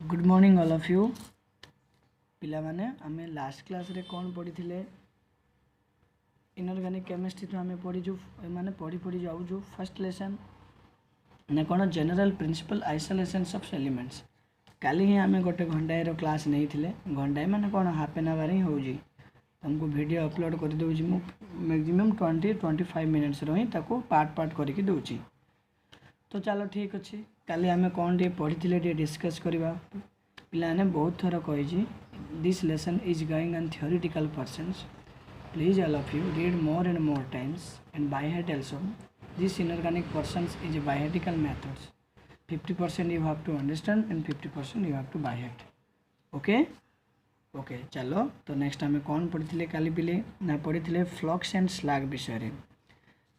Good morning all of you पिला माने आमे लास्ट क्लास रे कौन पढ़ी थिले इनऑर्गेनिक केमिस्ट्री तो आमे पढ़ी जो माने पढ़ी जाऊ जो फर्स्ट लेसन ने कौन general principle isolations of elements काली ही आमे गोटे घंटाए रो क्लास नहीं थिले घंटाए माने कौन हाफ एन आवर ही हो जी तुमको वीडियो अपलोड कर दउजी मु मैक्सिमम 20-25 मिनट्स रो ही ताको पार्ट करके दउची। तो चलो ठीक अच्छे काली आमे कौन टे पढ़ी टे डिस्कस करवा पिलाने बहुत थर कही this lesson is going on theoretical persons please all of you read more and more times and by heart also this inorganic persons is biotical methods 50% you have to understand and 50% you have to by heart. Okay okay चलो तो next आमे कौन पढ़ी काली पिले ना पढ़ी flux and slag विषय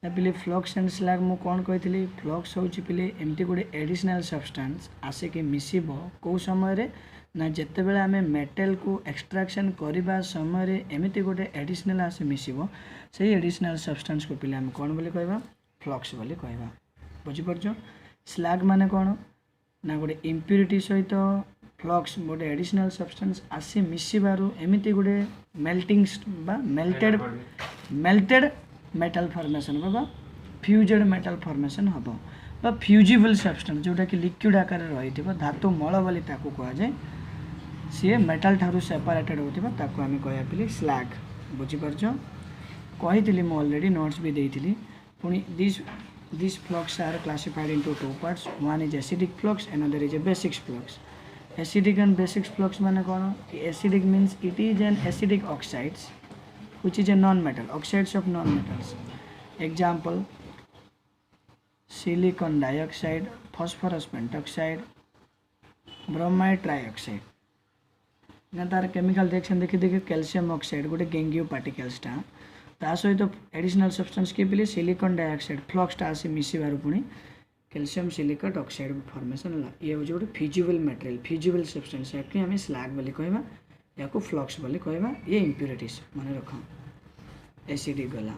ना पिले फ्लक्स एंड स्लैग मु कौन कही फ्लक्स हूँ पिले एमती गोटे एडिशनल सब्सटेंस आसिक मिसिब कौ समय ना जिते बड़े आम मेटल को एक्सट्राक्शन करने समय एमती गोटे एडिशनल आसे मिसिब से एडिशनल सब्सटेंस को पिले आम कौन बोली कहवा फ्लक्स बोली कहवा बुझीपार। स्लैग माने कौन ना गोटे इम्प्यूरिटी सहित फ्लक्स गोटे एडिशनल सब्सटेंस आसी मिसिबारु एमती गोटे मेल्टिंग बा मेल्टेड मेटल फॉर्मेशन हम फ्यूजेड मेटल फॉर्मेशन हम बा फ्यूजिबल सब्सटेंस जोटा कि लिक्विड आकार रही धातु मल बोली कहुए सी मेटल ठारू सेपरेटेड होता आम कह पे स्लैग बुझीपार कही मुझे ऑलरेडी नोट्स भी देती पुणी this flux are classified into two parts one is acidic flux another is a basic flux. Acidic and basic flux माने कौन acidic means it is an acidic oxides which is a non-metal oxides of non-metals example silicon dioxide phosphorus pentoxide bromide trioxide ना तार chemical reaction देखी calcium oxide गोटे गैंगियो particles ता सहित additional substance के पिले सिलिकॉन डाइऑक्साइड फ्लक्स आसी मिसिबार पुणी कैल्शियम सिलिकेट ऑक्साइड फॉर्मेशन है ये हूँ गोटे फिजिबल मटेरियल फिजिबल सब्सटेंस याकि आम स्लैग बोली कहवा या फ्लक्स बोली कहवा ये इम्प्यूरिटीज मन रख एसिडिक गला।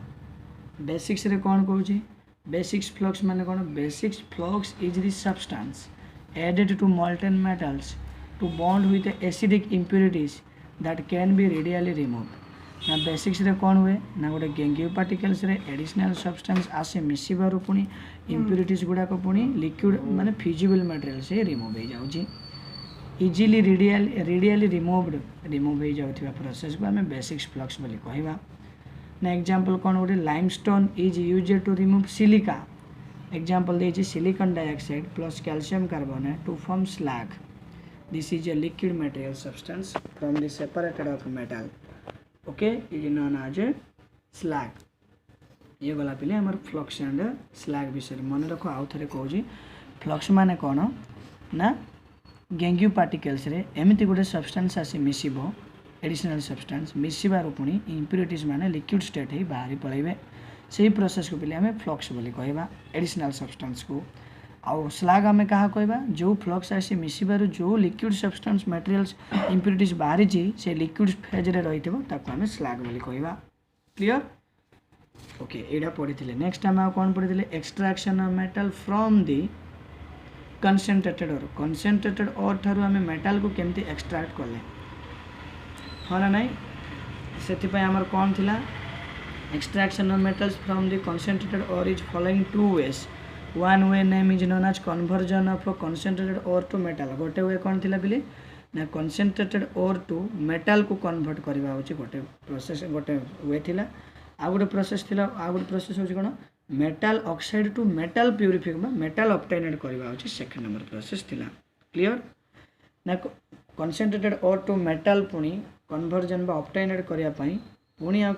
बेसिक्स रे कौन कहूँ बेसिक्स फ्लक्स माने कौन basics flux is the substance added to molten metals to bond with acidic impurities that can be readily remove ना बेसिक्स रे कौन हुए ना गोटे गैंगियो पार्टिकल्स रे एडिशनल सब्सटेंस आसे मिसिबारु पुणी इम्प्यूरिटीज गुड़ाक पुणी लिक्विड माने फिजिबल मटेरियल से रिमूव हो जाउची इजिली रेडियली रिमूव हो जाउथिबा प्रोसेस को आम बेसिक्स फ्लक्स बोली कहवा ना एग्जांपल कौन गोटे limestone is used to remove silica example देछि silicon dioxide plus calcium carbonate to form slag this is a liquid material substance from the separated of metal okay is known as a slag. ये गला पिले हमर flux and slag विषय मन रख आउ थे कहूँ फ्लक्स माने कौन ना गैंगियो पार्टिकल्स रे एमती गोटे सब्सटेंस आसी मिसिब एडिशनल सब्सटेंस मिसिबार पुणी इम्प्यूरिटीज माने लिक्विड स्टेट ही बाहरी पलैबे से प्रोसेस को पिले आम फ्लक्स बोली कहवा एडिशनल सब्सटेंस को आउ स्लैग आम क्या कहवा जो फ्लक्स आसी मिसिबार जो लिक्विड सब्सटेंस मटेरियल्स इम्प्यूरिटीज बाहरी से लिक्विड फेज रे रही आम स्लैग बोली कहवा क्लियर ओके एटा पढ़ी नेक्स्ट आम कौन पढ़ी extraction of metal from the concentrated ore ठारू आम मेटल को केमती एक्सट्रैक्ट कले हाँ ना नाई से आमर कौन थिला extraction of metals from the concentrated ore is following two ways one way name is known as conversion of concentrated ore to metal गोटे वे कौन थिला बिले ना कंसंट्रेटेड और टू मेटल को कन्वर्ट करवा होची गोटे प्रोसेस गोटे वे थिला आ गोटे प्रोसेस थिला आ गोटे प्रोसेस होची कोन मेटल ऑक्साइड टू मेटल प्यूरिफिक मेटल ऑब्टेनेड करवा होची सेकंड नंबर प्रोसेस थिला क्लियर ना कंसंट्रेटेड और टू मेटल पुणी कन्वर्जन बा ऑब्टेनेड करया पई पुणी आ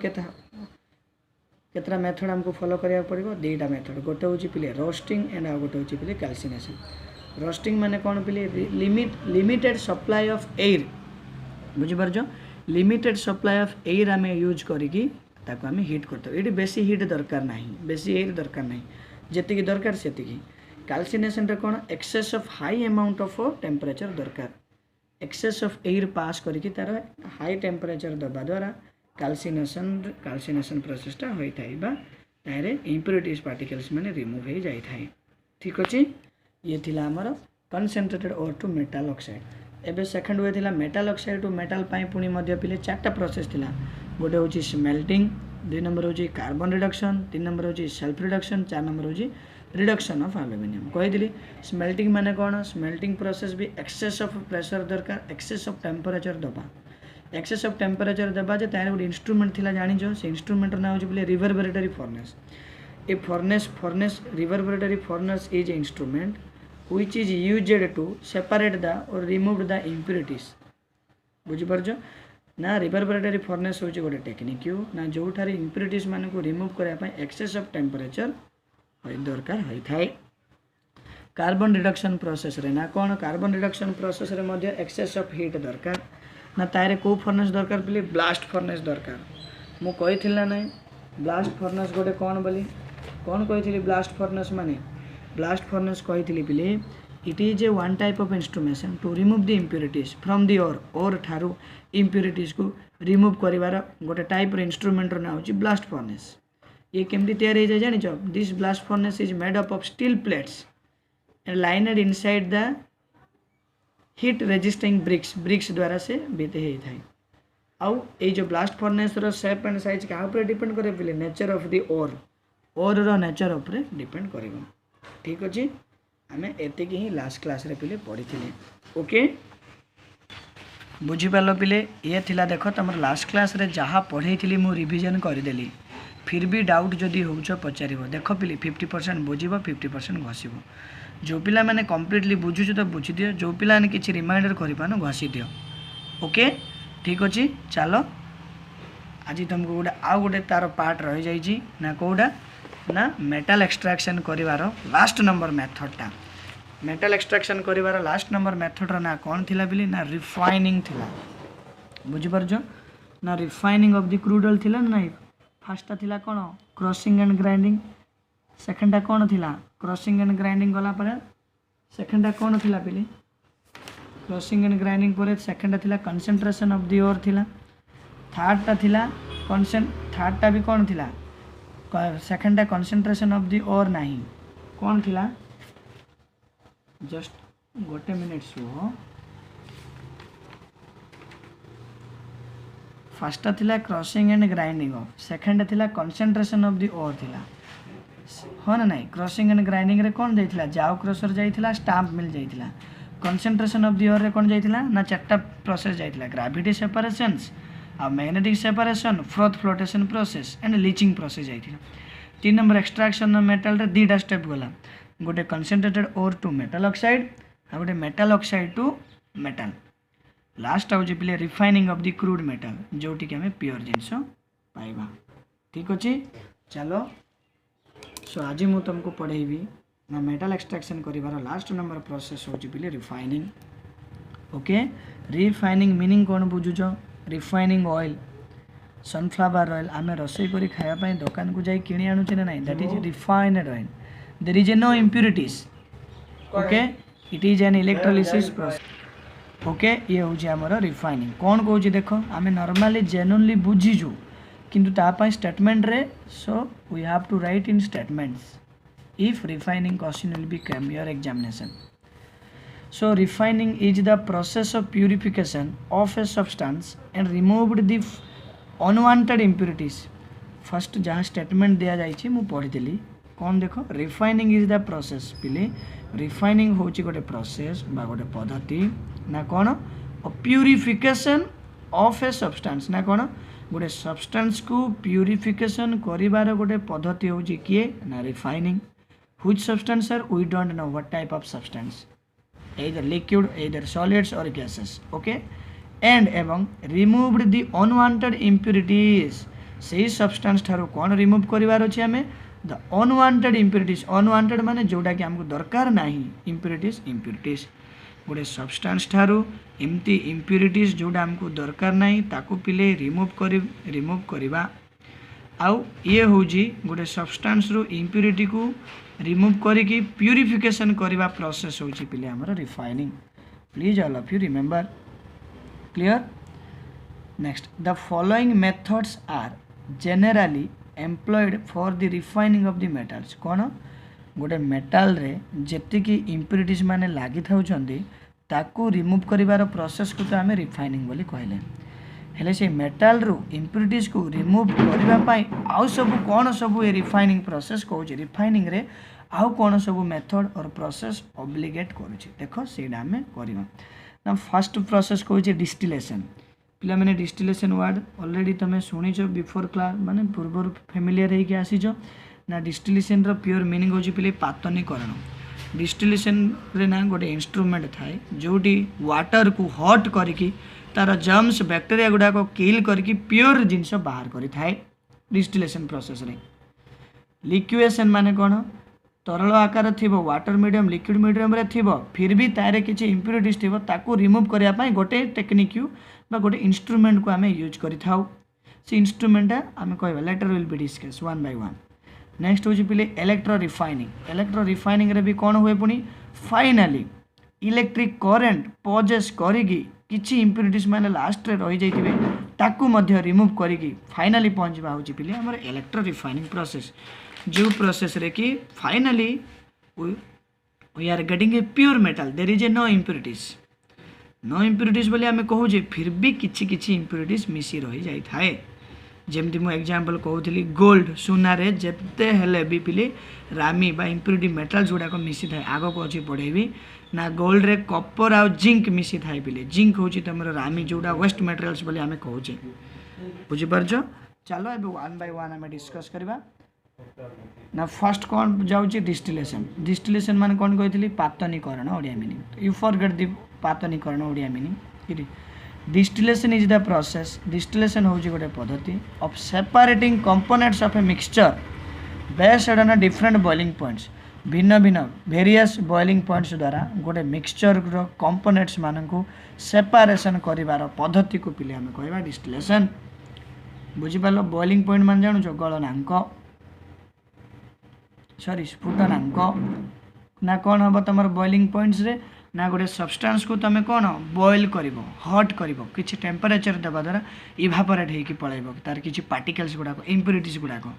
केतरा मेथड हमको फॉलो करिया पड़िबो दुईटा मेथड गोटे होची पिले रोस्टिंग एंड आ गोटे होची पिले कैल्सिनेशन। रोस्टिंग माने कोन पिले लिमिटेड सप्लाई ऑफ एयर बुझी पारजो लिमिटेड सप्लाई ऑफ एयर आमे यूज करिकी ताको आमे हीट करतो एटी बेसी हीट दरकार नाही बेसी एयर दरकार नाही जेतिकी दरकार सेतिकी। कैल्सिनेशन रे कोन excess of high amount of temperature दरकार एक्सेस ऑफ एयर पास करिकी तार हाई टेम्परेचर दबा द्वारा कैल्सिनेशन प्रोसेसटा होता है बा तारे इम्प्यूरिटीज पार्टिकल्स माने रिमूव हो जाए ठीक अच्छे ये थिला हमर concentrated ore to metal oxide एबे सेकंड वे थिला मेटल ऑक्साइड टू मेटल पाई पुणी मध्य पिले चारटा प्रोसेस थिला गोटे होची स्मेल्टिंग, 2 नंबर होची कार्बन रिडक्शन, 3 नंबर होची सेल्फ रिडक्शन, 4 नंबर होची रिडक्शन ऑफ एल्यूमिनियम। कही स्मेल्टिंग माने कौन? स्मेल्टिंग प्रोसेस भी एक्सेस ऑफ प्रेशर दरकार, एक्सेस ऑफ टेम्परेचर दबा, एक्सेस ऑफ टेम्परेचर दबा जे तार गोटे इंस्ट्रूमेंट थिला जानिछो से इंस्ट्रूमेंट ना होची बोले reverberatory furnace. A furnace reverberatory furnace is a instrument which is used to separate the or remove the impurities। बुझी पारछ ना? रिवर्बरेटरी फर्नेस होची गोटे टेक्निक ना जो ठारे impurities मान को रिमूव करया पय एक्सेस ऑफ टेम्परेचर होय दरकार होय थाए। कार्बन रिडक्शन प्रोसेस रे ना कोन? कार्बन रिडक्शन प्रोसेस रे मध्ये एक्सेस ऑफ हीट दरकार ना तारे को फर्नेस दरकार बोली ब्लास्ट फर्नेस दरकार। मु कहिथिला नै ब्लास्ट फर्नेस गोटे कोन बोली कोन कहिथिली? ब्लास्ट फर्नेस माने ब्लास्ट फर्नेस कही पिले it is a one type of instrumentation to remove the impurities from the ore ठारू इम्प्यूरिटीज को रिमूव करिवार गोटे टाइप रो इंस्ट्रूमेंट रो ना होची ब्लास्ट फर्नेस। ये केमती तैयार हो जाए जानिछ? This blast furnace is made up of steel plates and lined inside the heat resisting bricks द्वारा से बीते ही थाई। आउ ए जो ब्लास्ट फर्नेस रो शेप एंड साइज क्या ऊपर डिपेंड करे पिले? नेचर ऑफ द ओर रो नेचर ऊपर डिपेंड करिवो। ठीक अच्छे आम एतिक ही लास्ट क्लास रे पिले पढ़ी ओके बुझीपार पिले ये थिला देख तुम लास्ट क्लास रे जहाँ पढ़ी मु रिविजन करदेली फिर भी डाउट जदि हो पचार देख पिले 50% बुझ 50% घसीब जो पिला मैंने कम्प्लीटली बुझुच तो बुझी दियो जो पिला किसी रिमाइंडर कर घसी दियो ओके ठीक अच्छे चलो आज तुमको गोटे आउ गोटे तार पार्ट रही जाइए ना कौटा ना मेटल एक्सट्रैक्शन करिवार लास्ट नंबर मेथडटा मेटल एक्सट्रैक्शन करिवार लास्ट नंबर मेथड ना कौन थिला बिली ना रिफाइनिंग थिला बुझी पारछ ना refining of the crude oil थिला ना फर्स्टटा थिला कोन क्रशिंग एंड ग्राइंडिंग सेकंडटा कोन थिला क्रशिंग एंड ग्राइंडिंग गला पर सेकंडटा कोन थिला बिली क्रशिंग एंड ग्राइंडिंग पर सेकंडटा थिला कंसंट्रेशन ऑफ द ओर थिला थर्डटा थिला थर्डटा भी कोन थिला सेकंडटा कंसंट्रेशन ऑफ द ओर नहीं कौन थिला जस्ट गोटे मिनिट सुहो फर्स्टटा थिला क्रशिंग एंड ग्राइंडिंग ऑफ सेकंडटा थिला कंसंट्रेशन ऑफ द ओर थिला हाँ ना नहीं क्रशिंग एंड ग्राइंडिंग रे कौन जाइथिला जाओ क्रशर जाइथिला स्टाम्प मिल जाइथिला कंसंट्रेशन ऑफ द ओर रे कौन जाइथिला ना चारटा प्रोसेस जाइथिला ग्रेविटी सेपरेशंस आ magnetic separation froth flotation process and leaching process जाइथिला 3 नंबर एक्सट्रैक्शन ऑफ मेटल रे दीटा स्टेप गला गोटे concentrated ore to metal oxide आ गोटे metal oxide to metal last आउची पिले refining of the crude metal जोटी कि हमें प्योर जिनस पाइबा ठीक अच्छे चलो सो आज मु तुमको पढ़ेबी ना मेटल एक्सट्रैक्शन करिवार लास्ट नंबर प्रोसेस होची पिले रिफाइनिंग ओके रिफाइनिंग मीनिंग कौन बुझुछ रिफाइनिंग ऑयल सनफ्लावर ऑयल आम रोसई कर खायापी दुकान को जाई किणी आणुचे ना नहीं that is refined oil there is no impurities okay it is an electrolysis process okay ये हूँ आमर रिफाइनिंग कौन कौन देख आम नॉर्मली जेन्युइनली बुझीजु किंतु तापाई स्टेटमेंट रे so we have to write in statements if refining question will be come your examination So refining is the process of purification of a substance and removed the unwanted impurities. First जहाँ statement दिया जाइए मु पढ़ी देली कौन देखो refining is the process पिले refining होची गोटे process बा गोटे पद्धति ना कौन purification of a substance ना कौन गोटे substance को purification करिवार गोटे पद्धति होची किए ना refining which substance are we don't know what type of substance either liquid either solids or gases okay and एवं removed the unwanted impurities से substance ठारो कौन remove करिवार अछि हमें the unwanted impurities unwanted माने जोटा कि हमको दरकार नाही impurities गोटे substance ठारो एमती impurities जोटा हमको दरकार नाही ताको पिले remove करिवा आउ ये होजी गोटे substance रो impurity को रिमूव करिकी प्यूरिफिकेशन करवा प्रोसेस होची पिले हमर refining please all of you remember clear next the following methods are generally employed for the refining of the metals कौन गोटे मेटाल रे जेतिकी इम्प्यूरिटीज माने लागि थाउछंदी ताकू रिमूव करिवार प्रोसेस को तो आम रिफाइनिंग बोली कहले हेले से मेटाल रु इम्प्यूरिटीज को रिमूव करने आउ सब कौन सब ये रिफाइनिंग प्रोसेस कहूँ रिफाइनिंग रे आउ कौन सब मेथड और प्रोसेस ऑब्लिगेट करुच्ची देख से आम करवा फर्स्ट प्रोसेस कहूँ डिस्टिलेशन पिला मैंने डिस्टिलेशन वर्ड ऑलरेडी तुम शुणीच बिफोर क्लास माने पूर्व फेमिलियर होगी आसीच ना डिस्टिलेशन रो प्योर मीनिंग होची पिले पातनीकरण डिस्टिलेशन रे ना गोटे इंस्ट्रूमेंट थाए जोटी वाटर को हॉट करके तार जर्म्स बैक्टेरिया गुड़ाक किल करके प्योर जिनस बाहर करी थाए डिस्टिलेशन प्रोसेस रे लिक्विएशन माने कौन तरल आकार थी वाटर मीडियम लिक्विड मीडियम रे थी फिर भी तारे किसी इम्प्यूरिटीज थी ताकू रिमूव करने गोटे टेक्निक गोटे इंस्ट्रूमेंट को आम यूज करिथाउ से इंस्ट्रूमेंट आम कह later will be discuss one by one next हूँ पिले इलेक्ट्रो रिफाइनिंग रे भी कौन हुए पुणी फाइनाली इलेक्ट्रिक करेन्ट पजेस करिकी किछि इम्प्यूरिटीज मैंने लास्ट रे रही जाइथिबे ताकू मध्य रिमूव करिकी फाइनाली पहुँचवा हूँ पिले हमर इलेक्ट्रो रिफाइनिंग प्रोसेस जो प्रोसेस रे कि finally we are getting a pure metal there is a no impurities बोली आम कहूँ फिर भी किछि किछि इम्प्यूरिटीज मिसी रही जाई थाए जमती मुझे एग्जांपल कहूली गोल्ड सुनारे जेते हेले भी पिले रामी बा इम्प्यूरिटी मेटल्स गुड़ाक मिसी थाए आग को अच्छी पढ़ेबी ना गोल्ड रे कपर आ जिंक मिसी थाए पिले जिंक हूँ तुम रामी जोड़ा वेस्ट मेटेरियल्स बोली आम कहूचे बुझीपार चलो ए वन बाय वन आम डिस्कस करवा ना फर्स्ट कौन जाऊँगी डिस्टिलेशन मान कौन कही पातनीकरण Odia meaning you forget the पातनीकरण Odia meaning distillation is the process distillation हूँ गोटे पद्धति of separating components of a mixture based on different boiling points भिन्न भिन्न वेरियस बॉइलिंग पॉइंट्स द्वारा गोटे मिक्सचर कंपोनेंट्स मानू सेपारेशन कर पद्धति को पिले आम कह डिस्टिलेशन बुझीपार बॉइलिंग पॉइंट मान जानुच गलनांक सॉरी स्फुटनांक ना कौन हम तुम बॉइलिंग पॉइंट्स रे ना गोटे सब्सटेंस को तुम कौन बॉइल कर हट कर किसी टेम्परेचर देवा द्वारा इभापोरेट होकर पलैब तार किसी पार्टिकल्स गुड़ाक इम्प्यूरिटीज गुड़ाक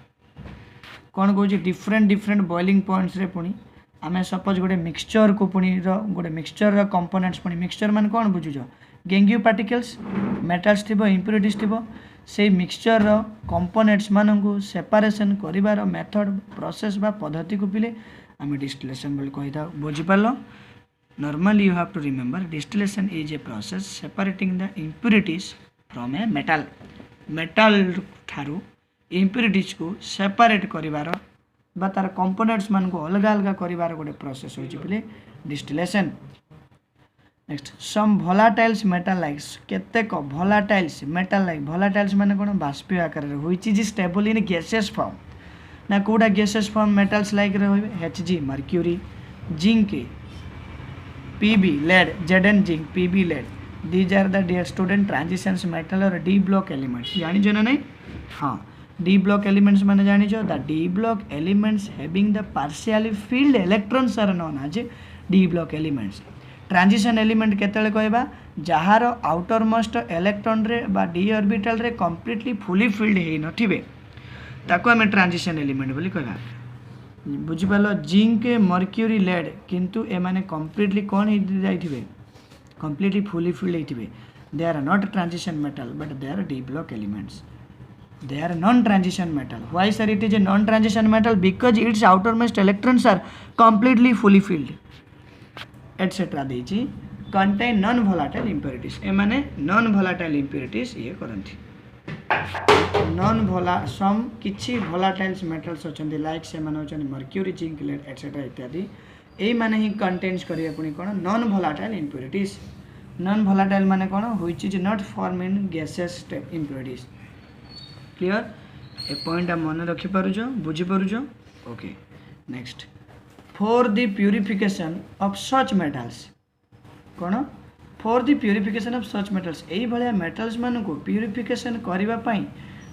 कौन कौन डिफरेंट बॉइलिंग पॉइंट्स रे पुणी आम सपोज गोटे मिक्सचर को पुणी गोटे मिक्सचर कंपोनेंट्स पुणी मिक्सचर मान कौन बुझुच गेंग्यू पार्टिकल्स मेटल्स थी इम्प्यूरिटीज थी से मिक्सचर कंपोनेंट्स मानू सेपारेशन कर मेथड प्रोसेस बा पद्धति को पिले आम डिस्टिलेशन बोली कही था बुझीपार normally you have to remember distillation is a process separating the impurities from a metal ठारू impurities को separate करिवार बा तार components मान को अलग अलग करिवार गोटे प्रोसेस होची पिले distillation next sum volatiles metal like केतेक volatiles माने कोन बाष्पीय आकार रे which is stable in gases form ना कोडा गैसेस फॉर्म मेटल्स लाइक रे होइबे Hg mercury zinc Pb lead Zn zinc Pb lead these are the dear student transitions metal और d block elements जानी जो ना नहीं हाँ d block elements माने जानी जो the d block elements having the partially filled electrons are known as d block elements transition element केतेले कहबा जहार आउटर मोस्ट इलेक्ट्रॉन रे बा d ऑर्बिटल रे completely fully filled हे नथिबे ताको हमें transition element बोली कहबा बुझीपाल जिंक मर्क्यूरी लेड किंतु ए माने कंप्लीटली कौन जाइथिबे कंप्लीटली फुली फिल्ड होइथिबे they are not transition metal but they are d block elements they are non transition metal why sir it is a non transition metal because its outermost electrons are completely fully filled et cetera देछि contain non volatile impurities ए माने non volatile impurities ये करंती non भोला सम किछि volatiles metals अछंती like say माने अछन mercury zinc lead et cetera इत्यादि एई माने ही कंटेन्स करिया पुनी कोन non volatile impurities non volatile माने कोन which is not form in gases step impurities clear ए पॉइंट मन रखि पारुजो बुझी पारुजो okay next for the purification of such metals कोन for the purification of such metals एई भलिया मेटल्स मान को प्यूरिफिकेशन करबा पई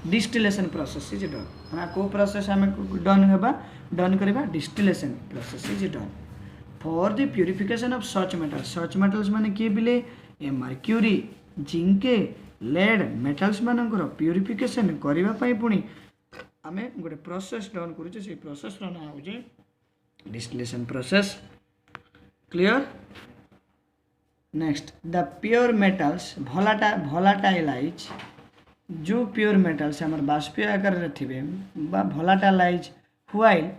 डिस्टिलेशन प्रोसेस इज डन ना को प्रोसेस हमें डन करबा distillation process is done for the purification of such metals माने के बिले ए मर्क्यूरी जिंक लेड मेटल्स मानकर प्यूरिफिकेशन करबा पई पुनी आमे गोटे प्रोसेस डन करूचे से प्रोसेस रो ना होजे distillation process clear next the pure metals volatilize जो प्योर मेटल्स आमर बाष्पीय आकार रे थिबे बा volatilize while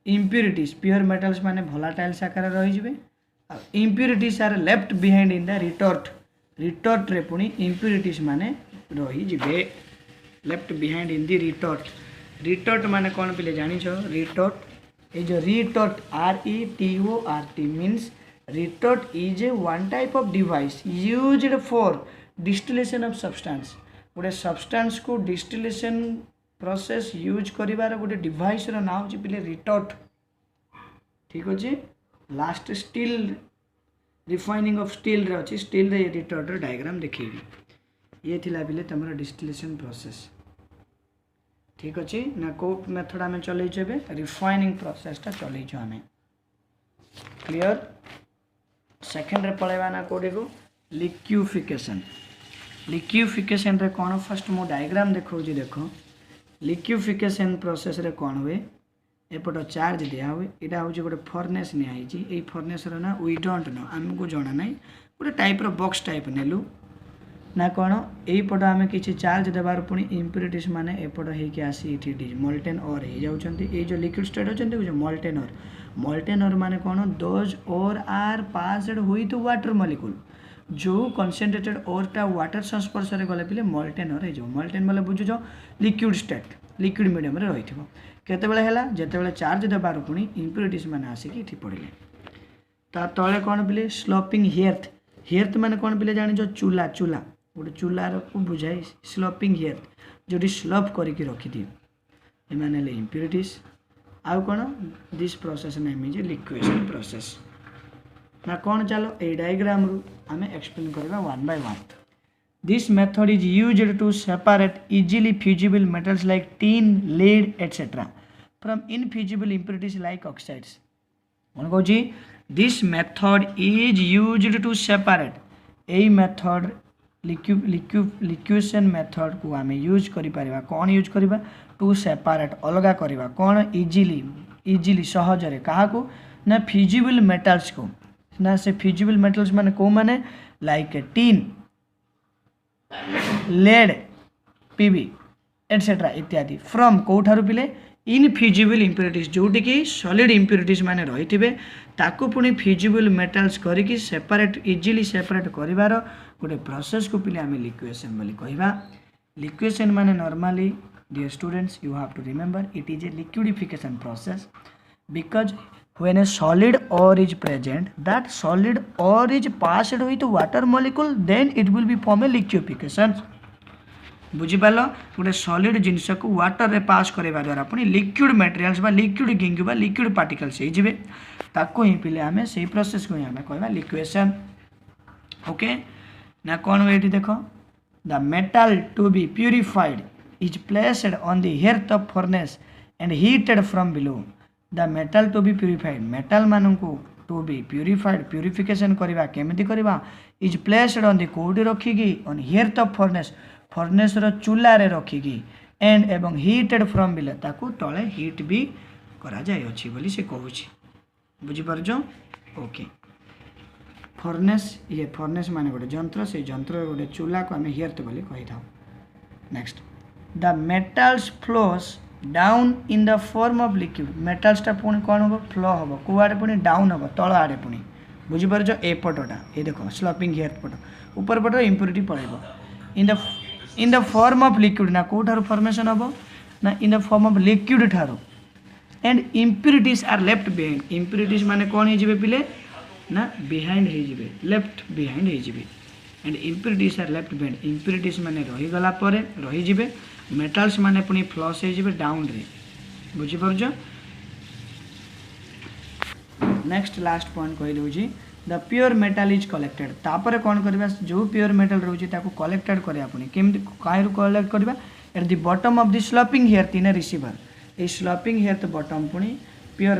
impurities pure metals माने भोलाटाइल्स आकार रही जिवे impurities are left behind in the retort रे पुणी इम्प्यूरिटीज माने रही जिवे left behind in the retort माने कौन पिले जानी छो रिटोर्ट ये जो retort RETORT means retort is a one type of device used for distillation of substance गोटे सब्सटेंस को डिस्टिलेशन प्रोसेस यूज करिवार गोटे डिवाइस रो नाम होची पिले रिटोर्ट ठीक अछि last steel refining of steel रे अछि स्टील रे रिटोर्ट रो डायग्राम देखिबी ये थिला पिले तमरा डिस्टिलेशन प्रोसेस ठीक अच्छे ना को मेथड आम चलैछु ए रिफाइनिंग प्रोसेसटा चलैछु आम क्लियर सेकेंड रे पळेबा ना कोडी को लिक्विफिकेशन रे कौन फर्स्ट मो डायग्राम देखौछि देखो लिक्विफिकेशन प्रोसेस रे कौन हुए एपट चार्ज दिया हुए यहाँ हूँ गोटे फर्नेस निई फर्नेस ना वी डोंट नो आमको जना ना गोटे टाइप रो बॉक्स टाइप नेलु ना कौन यही पट आम किसी चार्ज देवार पुणी इम्प्यूरिटीज माने एपट होगी आसी मोल्टेन ओर हो जाती जो लिक्विड स्टेट होती मोल्टेन ओर माने कौन those ore are passed with water molecule जो कनसेंट्रेटेड ओरटा वाटर संस्पर्श गले पे मोल्टेन ओर हो मोल्टेन बोले बुझुछ लिक्विड स्टेट लिक्विड मीडियम रही केतबेले जितेबाला चार्ज देवार पुणी इम्प्यूरिटीज माने आसिकी इठी पड़े ता तले कौन पिले स्लोपिंग हेर्थ माने कौन पिले जानी चूला गोटे चूलार को बुझाई स्लोपिंग हेर्थ जो स्लोप करके रखिदिए एमाने इम्प्यूरिटीज आउ कौन this process name is liquidation process ना कौन चलो ए डायग्राम रू आम एक्सप्लेन करवा one by one this method is used to separate easily fusible metals like tin lead etcetera from infusible impurities like oxides कौन कहूँ this method is used to separate a method liquidation method को आम use करिपरिबा कौन use करिबा to separate अलगा करिबा कौन easily सहजरे काहाकू ना फ्यूजिबल मेटल्स को ना से फ्यूजिबल मेटल्स माने को माने like tin lead PB etcetera इत्यादि फ्रॉम कोठारु पिले इनफ्यूजिबल इम्प्यूरिटीज जोटी कि सॉलिड इम्प्यूरिटीज माने रही ताकू पुणी फ्यूजिबल मेटल्स करिकी सेपरेट इजीली सेपरेट करिवार गोटे प्रोसेस को पिले आम लिक्विडेशन बोली कहवा लिक्विडेशन माने normally dear students you have to remember it is a liquidification process because when a solid ore is present that solid ore is passed with water molecule then it will be form a liquefaction बुझिपाल गोटे solid जिनस को water रे पास करवा द्वारा पुणी liquid materials बा liquid गिंग बा liquid particles हो जिवे ताको ही पिले आमे से प्रोसेस को आमे कहबा लिक्विडेशन ओके ना कौन हुए देखो the metal to be purified is placed on the hearth of furnace and heated from below the metal to be purified metal मान को टू बी प्यूरिफाइड प्यूरिफिकेशन करवा केमिति करवा इज प्लेस्ड ऑन द कोडी रखिकी ऑन हेर्थ ऑफ फर्नेस रो चूला रे रखिकी and एवं heated from below ताकू तले हीट भी करा जाय अछि बोली से कहूछि बुझि परजो ओके फर्नेस माने गोटे जंत्र से जंत्र गोटे चूला को आम हेर्थ बोली कही था next the metals flows down in the form of liquid मेटल्सटा पुणी कौन हम फ्लो हम कौड़े पुणी डाउन हम तल आड़े पुणी बुझिपार ए पटटा ये देख स्लोपिंग हेयर पट ऊपर पट इम्प्यूरिटी पड़ेगा in the form of liquid ना कौटार फॉर्मेशन हम ना in the form of liquid ठार and impurities are left behind impurities माने कौन हो पिले ना बिहाइंड हो लेफ्ट बिहाइंड हो and impurities are left behind impurities माने रहीगला रही मेटल्स माने पुणी फ्लस हो डाउन रे बुझिपार नेक्स्ट लास्ट पॉइंट कहली हूँ the pure metal is collected तापर कौन करवा जो प्योर मेटल रोचे कलेक्टेड करवा पुणी केमती कहीं कलेक्ट करवा at the bottom of the sloping hearth in receiver a sloping hearth bottom पुणी प्योर